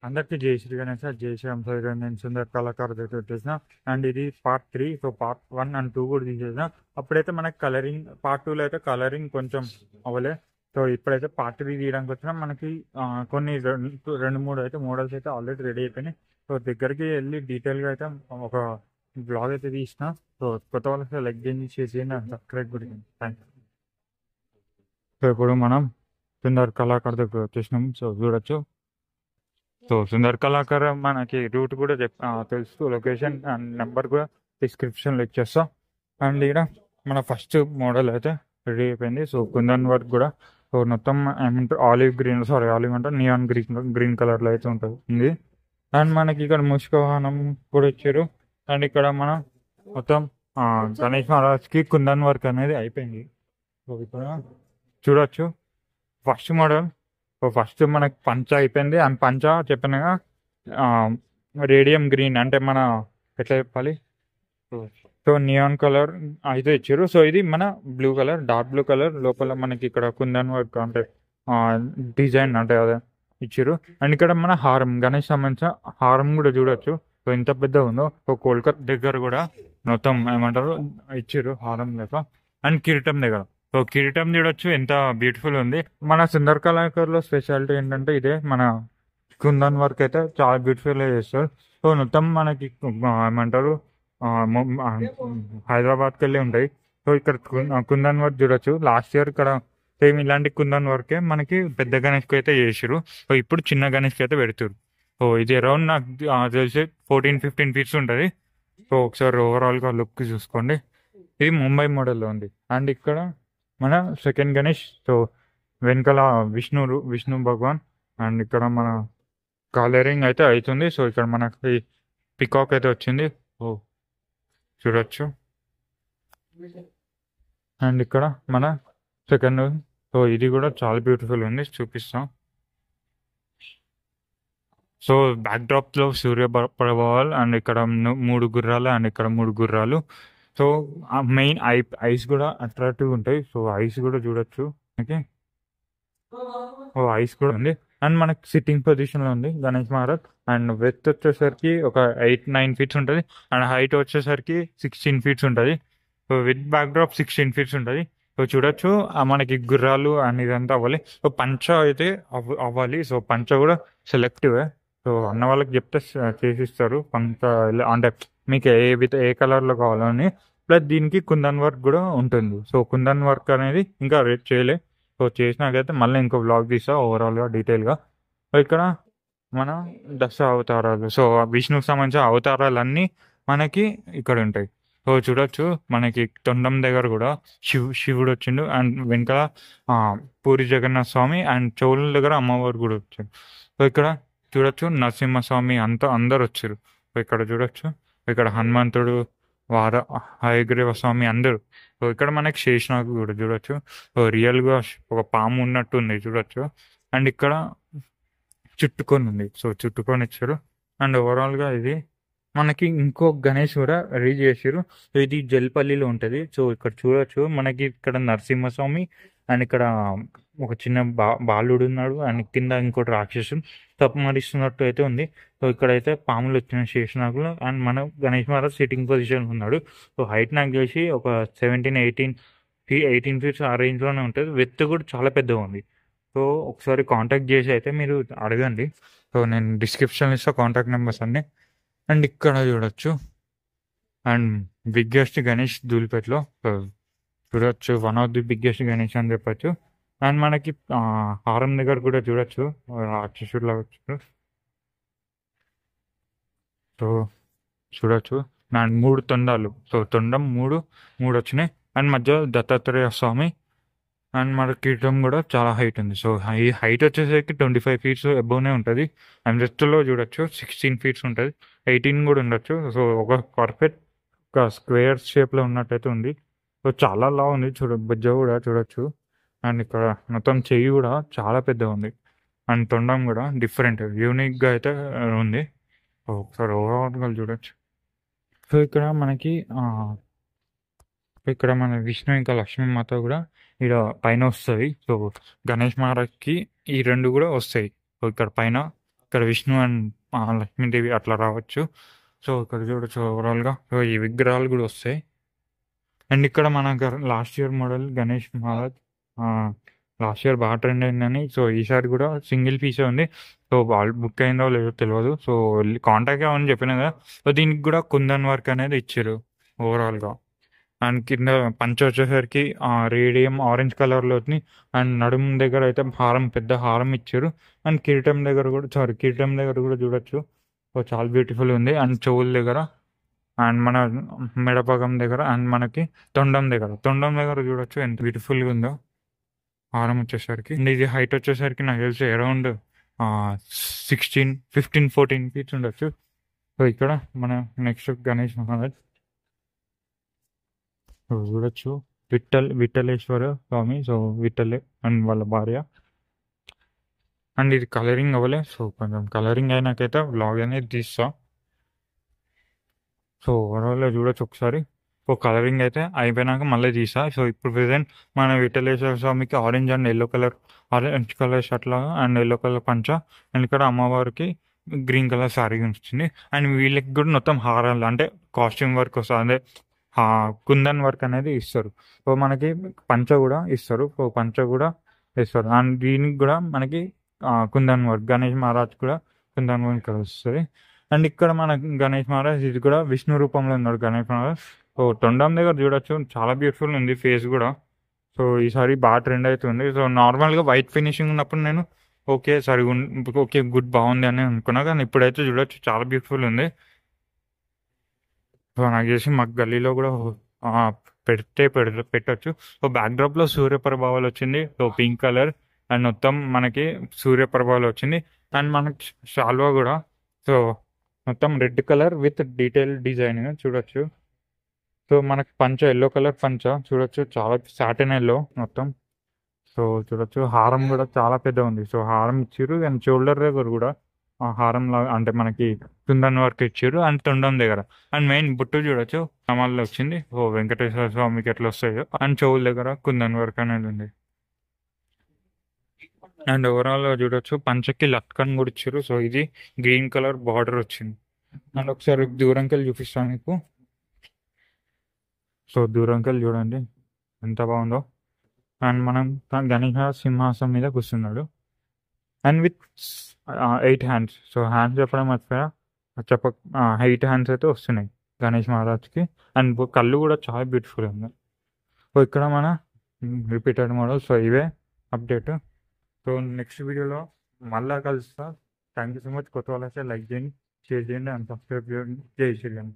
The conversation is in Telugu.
అందరికీ జై శ్రీ గణేష్, జై శ్రీరామ్. సాయి నేను సుందర్ కళాకారు దగ్గర వచ్చేసిన. అండ్ ఇది పార్ట్ 3. సో పార్ట్ 1 అండ్ 2 కూడా తీసేసిన. అప్పుడైతే మనకి కలరింగ్, పార్ట్ 2లో అయితే కలరింగ్ కొంచెం అవ్వలే. సో ఇప్పుడైతే పార్ట్ 3 తీయడానికి వచ్చినా మనకి కొన్ని రెండు మూడు అయితే మోడల్స్ అయితే ఆల్రెడీ రెడీ అయిపోయినాయి. సో దగ్గరికి వెళ్ళి డీటెయిల్గా అయితే ఒక బ్లాగ్ అయితే తీసిన. సో కొత్త వాళ్ళకి లైక్ చేసి సబ్స్క్రైబ్ కూడా థ్యాంక్ యూ. సో ఇప్పుడు మనం సుందర్ కళాకారు దగ్గర వచ్చేసినాం. సో చూడొచ్చు. సో సుందర్ కళాకారు మనకి రూట్ కూడా తెలుసు, లొకేషన్ అండ్ నెంబర్ కూడా డిస్క్రిప్షన్లో ఇచ్చేస్తా. అండ్ ఇక్కడ మన ఫస్ట్ మోడల్ అయితే రెడీ అయిపోయింది. సో కుందన్ వర్క్ కూడా. సో మొత్తం ఏమంటారు ఆలివ్ అంటే నియాన్ గ్రీన్ కలర్లో అయితే ఉంటుంది. అండ్ మనకి ఇక్కడ ముష్క వాహనం కూడా ఇచ్చారు. అండ్ ఇక్కడ మనం మొత్తం గణేష్ మహారాజ్కి కుందన్ వర్క్ అనేది అయిపోయింది. సో ఇక్కడ చూడొచ్చు ఫస్ట్ మోడల్. సో ఫస్ట్ మనకి పంచ అయిపోయింది. అండ్ పంచ చెప్పినగా రేడియం గ్రీన్ అంటే మన ఎట్లా చెప్పాలి, సో నియాన్ కలర్ అయితే ఇచ్చారు. సో ఇది మన blue colour, dark blue colour. లోపల మనకి ఇక్కడ కుందన్ వర్క్ అంటే డిజైన్ అంటే అదే ఇచ్చారు. అండ్ ఇక్కడ మన హారం, గణేష్ సంబంధించిన హారం కూడా చూడొచ్చు. సో ఎంత పెద్ద ఉందో. సో కోల్కతా దగ్గర కూడా మొత్తం ఏమంటారు ఇచ్చారు హారం లేక. అండ్ కిరీటం దగ్గర, సో కిరీటం చూడొచ్చు ఎంత బ్యూటిఫుల్ ఉంది. మన సుందర్ కళాకారులో స్పెషాలిటీ ఏంటంటే ఇదే, మన కుందన్ వర్క్ అయితే చాలా బ్యూటిఫుల్గా చేస్తారు. సో మొత్తం మనకి ఏమంటారు హైదరాబాద్కి వెళ్ళి ఉంటాయి. సో ఇక్కడ కుందన్ వర్క్ చూడొచ్చు. లాస్ట్ ఇయర్ ఇక్కడ సేమ్ ఇలాంటి కుందన్ వర్కే మనకి పెద్ద గణేష్కి అయితే చేసారు. సో ఇప్పుడు చిన్న గణేష్కి అయితే పెడతారు. సో ఇది అరౌండ్ నాకు తెలిసి 14-15 ఫీట్స్ ఉంటుంది. సో ఒకసారి ఓవరాల్గా లుక్ చూసుకోండి. ఇది ముంబై మోడల్లో ఉంది. అండ్ ఇక్కడ మన సెకండ్ గణేష్. సో వెనకాల విష్ణు భగవాన్. అండ్ ఇక్కడ మన కలరింగ్ అయితే అవుతుంది. సో ఇక్కడ మనకి పికాక్ అయితే వచ్చింది. ఓ చూడొచ్చు. అండ్ ఇక్కడ మన సెకండ్. సో ఇది కూడా చాలా బ్యూటిఫుల్ ఉంది, చూపిస్తాం. సో బ్యాక్ డ్రాప్ లో సూర్య ప్రభావాలు అండ్ ఇక్కడ 3 గుర్రాలు అండ్ ఇక్కడ 3 గుర్రాలు. సో మెయిన్ ఐస్ కూడా అట్రాక్టివ్ ఉంటాయి. సో ఐస్ కూడా చూడొచ్చు. ఓకే, ఓ ఐస్ కూడా ఉంది. అండ్ మనకి సిట్టింగ్ పొజిషన్ లో ఉంది గణేష్ మహారాజ్. అండ్ వెత్ వచ్చేసరికి ఒక 8-9 ఫీట్స్ ఉంటుంది. అండ్ హైట్ వచ్చేసరికి 16 ఫీట్స్ ఉంటుంది. So with back drop 16 feets ఉంటుంది. సో చూడొచ్చు మనకి గుర్రాలు అండ్ ఇదంతా అవ్వాలి. సో పంచ అయితే అవ్వాలి. సో పంచ కూడా సెలెక్టివ్. సో అన్న వాళ్ళకి చెప్తే చేసిస్తారు పంచ. అంటే మీకు ఏ కలర్లో కావాలని. ప్లస్ దీనికి కుందన్ వర్క్ కూడా ఉంటుంది. సో కుందన్ వర్క్ అనేది ఇంకా రేట్ చేయలే. సో చేసినాకైతే మళ్ళీ ఇంకో బ్లాగ్ తీస్తా ఓవరాల్గా డీటెయిల్గా. ఇక్కడ మన దసరా అవతారాలు. సో విష్ణుకు సంబంధించిన అవతారాలన్నీ మనకి ఇక్కడ ఉంటాయి. సో చూడొచ్చు మనకి తొండం దగ్గర కూడా శివుడు వచ్చిండు. అండ్ వెనకాల పూరి జగన్నాథ స్వామి అండ్ చెవుల దగ్గర అమ్మవారు కూడా వచ్చారు. సో ఇక్కడ చూడొచ్చు నరసింహస్వామి అందరు వచ్చారు. సో ఇక్కడ చూడొచ్చు ఇక్కడ హనుమంతుడు, హయగ్రీవ స్వామి అందరూ. సో ఇక్కడ మనకి శేషనాగ్ కూడా చూడొచ్చు. సో రియల్గా ఒక పాము ఉన్నట్టు ఉంది చూడొచ్చు. అండ్ ఇక్కడ చుట్టుకొని ఉంది. సో చుట్టుకొని ఇచ్చారు. అండ్ ఓవరాల్గా ఇది మనకి ఇంకో గణేష్ కూడా రెడీ చేసారు. సో ఇది జల్పల్లిలో ఉంటుంది. సో ఇక్కడ చూడొచ్చు మనకి ఇక్కడ నరసింహస్వామి అండ్ ఇక్కడ ఒక చిన్న బాలుడు ఉన్నాడు. అండ్ కింద ఇంకోటి రాక్షసుడు తప్పమరిస్తున్నట్టు అయితే ఉంది. సో ఇక్కడైతే పాములు వచ్చిన శేషనాగులు. అండ్ మన గణేష్ మహారాజ్ సిట్టింగ్ పొజిషన్ ఉన్నాడు. సో హైట్ నాకు చేసి ఒక 17-18 ఫీట్స్ ఆ రేంజ్లోనే ఉంటుంది. విత్ కూడా చాలా పెద్దగా ఉంది. సో ఒకసారి కాంటాక్ట్ చేసి అయితే మీరు అడగండి. సో నేను డిస్క్రిప్షన్ ఇస్తా కాంటాక్ట్ నెంబర్స్ అన్నీ. అండ్ ఇక్కడ చూడొచ్చు అండ్ బిగ్గెస్ట్ గణేష్ ధూళిపేటలో. చూడొచ్చు one of the biggest Ganesh అని చెప్పచ్చు. అండ్ మనకి హారం దగ్గర కూడా చూడొచ్చు రాక్షసుడిలా వచ్చారు. సో చూడొచ్చు అండ్ 3 తొండాలు. సో తొండం మూడు వచ్చినాయి. అండ్ మధ్య దత్తాత్రేయ స్వామి. అండ్ మన కిరీటం కూడా చాలా హైట్ ఉంది. సో హైట్ వచ్చేసరికి 25 ఫీట్స్ అబోవ్నే ఉంటుంది. అండ్ రెస్ట్లో చూడొచ్చు 16 ఫీట్స్ ఉంటుంది, 18 కూడా ఉండొచ్చు. సో ఒక పర్ఫెక్ట్ ఒక స్క్వేర్ షేప్లో ఉన్నట్టయితే ఉంది. సో చాలా లా ఉంది. బుజ్జ కూడా చూడొచ్చు. అండ్ ఇక్కడ మొత్తం చెయ్యి కూడా చాలా పెద్దగా ఉంది. అండ్ తొండం కూడా డిఫరెంట్ యూనిక్గా అయితే ఉంది. ఒకసారి ఓవరాల్గా చూడొచ్చు. సో ఇక్కడ మనకి ఇక్కడ మన విష్ణు ఇంకా లక్ష్మీమాత కూడా ఇక్కడ పైన వస్తుంది. సో గణేష్ మహారాజ్కి ఈ 2 కూడా వస్తాయి. సో ఇక్కడ పైన ఇక్కడ విష్ణు అండ్ లక్ష్మీదేవి అట్లా రావచ్చు. సో ఇక్కడ చూడొచ్చు ఓవరాల్గా. సో ఈ విగ్రహాలు కూడా వస్తాయి. అండ్ ఇక్కడ మన last year model Ganesh Maharaj last year బాగా ట్రెండ్ అయిందని, సో ఈసారి కూడా సింగిల్ పీసే ఉంది. సో వాళ్ళు బుక్ అయిందో లేదో తెలియదు. సో కాంటాక్ట్ అవ్వని చెప్పినా కదా. సో దీనికి కూడా కుందన్ వర్క్ అనేది ఇచ్చారు ఓవరాల్గా. అండ్ కింద పంచ వచ్చేసరికి రేడియం ఆరెంజ్ కలర్లో వచ్చింది. అండ్ నడుము దగ్గర అయితే హారం, పెద్ద హారం ఇచ్చారు. అండ్ కిరీటం దగ్గర కూడా కిరీటం దగ్గర కూడా చూడొచ్చు. సో చాలా బ్యూటిఫుల్ ఉంది. అండ్ చెవుల దగ్గర అండ్ మన మెడపగం దగ్గర అండ్ మనకి తొండం దగ్గర చూడొచ్చు ఎంత బ్యూటిఫుల్గా ఉందో హారం వచ్చేసరికి. అండ్ ఇది హైట్ వచ్చేసరికి నాకు తెలిసి అరౌండ్ 15-14 ఫీట్స్ ఉండొచ్చు. సో ఇక్కడ మన నెక్స్ట్ గణేష్ మహారాజ్ చూడొచ్చు. విఠలేశ్వర స్వామి. సో విఠలే అండ్ వాళ్ళ భార్య. అండ్ ఇది కలరింగ్ అవ్వలే. సో కొంచెం కలరింగ్ అయినాకైతే వ్లాగ్ అనేది తీస్తా. సో ఓవరాల్గా చూడొచ్చు ఒకసారి. సో కలరింగ్ అయితే అయిపోయినాక మళ్ళీ తీసా. సో ఇప్పుడు ప్రెసెంట్ మన విఠలేశ్వర స్వామికి ఆరెంజ్ కలర్ షర్ట్ లాగా అండ్ ఎల్లో కలర్ పంచ. అండ్ ఇక్కడ అమ్మవారికి గ్రీన్ కలర్ శారీ వచ్చింది. అండ్ వీళ్ళకి కూడా మొత్తం హారాలు అంటే కాస్ట్యూమ్ వర్క్ వస్తుంది. అదే కుందన్ వర్క్ అనేది ఇస్తారు. సో మనకి పంచ కూడా ఇస్తారు. సో పంచ కూడా ఇస్తారు. అండ్ దీనికి కూడా మనకి కుందన్ వర్క్, గణేష్ మహారాజ్ కూడా కుందన్ వర్క్ వస్తుంది. అండ్ ఇక్కడ మన గణేష్ మహారాజ్ ఇది కూడా విష్ణు రూపంలో ఉన్నాడు గణేష్ మహారాజ్. సో తొండం దగ్గర చూడొచ్చు చాలా బ్యూటిఫుల్ ఉంది ఫేస్ కూడా. సో ఈసారి బాగా ట్రెండ్ అవుతుంది. సో నార్మల్గా వైట్ ఫినిషింగ్ ఉన్నప్పుడు నేను ఓకే గుడ్ బాగుంది అని అనుకున్నా. కానీ ఇప్పుడైతే చూడొచ్చు చాలా బ్యూటిఫుల్ ఉంది. సో నాకు చేసి మాకు గల్లీలో కూడా పెట్టచ్చు. సో బ్యాక్డ్రాప్లో సూర్యప్రభావాలు వచ్చింది. సో పింక్ కలర్ అండ్ మొత్తం మనకి సూర్యప్రభావాలు వచ్చింది. అండ్ మనకి శాల్వా కూడా సో మొత్తం red colour with detail design చూడొచ్చు. సో మనకి పంచ ఎల్లో కలర్ పంచ చూడొచ్చు, చాలా సాటిన్ ఎల్లో మొత్తం. సో చూడొచ్చు హారం కూడా చాలా పెద్ద ఉంది. సో హారం ఇచ్చారు. అండ్ షోల్డర్ దగ్గర కూడా హారం లాగా అంటే మనకి కుందన్ వర్క్ ఇచ్చారు. అండ్ తొండం దగ్గర అండ్ మెయిన్ బుట్టు చూడొచ్చు కమల్లో వచ్చింది. ఓ వెంకటేశ్వర స్వామికి ఎట్లా వస్తాయో. అండ్ చెవుల దగ్గర కుందన్ వర్క్ అనేది ఉంది. అండ్ ఓవరాల్ చూడొచ్చు పంచకి లట్కన్ కూడా ఇచ్చారు. సో ఇది గ్రీన్ కలర్ బార్డర్ వచ్చింది. అండ్ ఒకసారి దూరంకి వెళ్ళి చూపిస్తాను మీకు. సో దూరంకి వెళ్ళి చూడండి ఎంత బాగుందో. అండ్ మనం గణేష సింహాసనం మీద కూర్చున్నాడు. And with 8 hands. So hands చెప్పడం మర్చిపోయా, 8 హ్యాండ్స్ అయితే వస్తున్నాయి గణేష్ మహారాజ్కి. అండ్ కళ్ళు కూడా చాలా బ్యూటిఫుల్ ఉంది. సో ఇక్కడ మన రిపీటెడ్ మోడల్. సో ఇవే అప్డేట్. సో నెక్స్ట్ వీడియోలో మళ్ళా కలుస్తా. Thank you so much. కొత్త వాళ్ళైతే లైక్ చేయండి, షేర్ చేయండి అండ్ సబ్స్క్రైబ్ చేయండి. జై శ్రీరామ్.